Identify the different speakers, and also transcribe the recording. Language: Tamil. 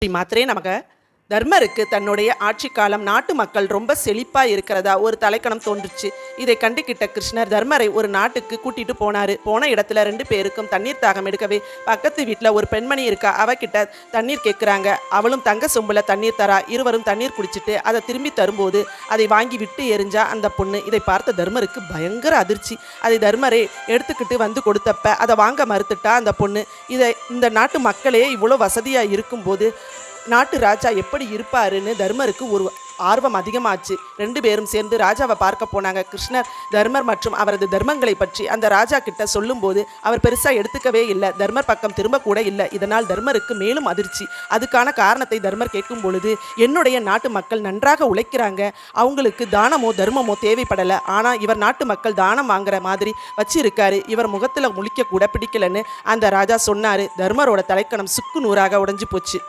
Speaker 1: ஸ்ரீ மாத்திரே நமக. தர்மருக்கு தன்னுடைய ஆட்சி காலம் நாட்டு மக்கள் ரொம்ப செழிப்பா இருக்கிறதா ஒரு தலைக்கணம் தோன்றுச்சு. இதை கண்டுகிட்ட கிருஷ்ணர் தர்மரை ஒரு நாட்டுக்கு கூட்டிட்டு போனாரு. போன இடத்துல 2 பேருக்கும் தண்ணீர் தாகம் எடுக்கவே பக்கத்து வீட்டுல ஒரு பெண்மணி இருக்கா. அவகிட்ட தண்ணீர் கேட்குறாங்க. அவளும் தங்க சொம்புல தண்ணீர் தரா. இருவரும் தண்ணீர் குடிச்சிட்டு அதை திரும்பி தரும்போது அதை வாங்கி விட்டு எரிஞ்சா அந்த பொண்ணு. இதை பார்த்த தர்மருக்கு பயங்கர அதிர்ச்சி. அதை தர்மரே எடுத்துக்கிட்டு வந்து கொடுத்தப்ப அதை வாங்க மறுத்துட்டா அந்த பொண்ணு. இந்த நாட்டு மக்களே இவ்வளோ வசதியா இருக்கும்போது நாட்டு ராஜா எப்படி இருப்பாருன்னு தர்மருக்கு ஒரு ஆர்வம் அதிகமாச்சு. 2 பேரும் சேர்ந்து ராஜாவை பார்க்க போனாங்க. கிருஷ்ணர் தர்மர் மற்றும் அவரது தர்மங்களை பற்றி அந்த ராஜா கிட்ட சொல்லும்போது அவர் பெருசா எடுத்துக்கவே இல்லை. தர்மர் பக்கம் திரும்ப கூட இல்லை. இதனால் தர்மருக்கு மேலும் அதிர்ச்சி. அதுக்கான காரணத்தை தர்மர் கேட்கும் பொழுது, என்னுடைய நாட்டு மக்கள் நன்றாக உழைக்கிறாங்க, அவங்களுக்கு தானமோ தர்மமோ தேவைப்படலை, ஆனா இவர் நாட்டு மக்கள் தானம் வாங்குற மாதிரி வச்சிருக்காரு, இவர் முகத்துல முழிக்க கூட பிடிக்கலன்னு அந்த ராஜா சொன்னாரு. தர்மரோட தலைக்கணம் சுக்கு நூறாக உடைஞ்சு போச்சு.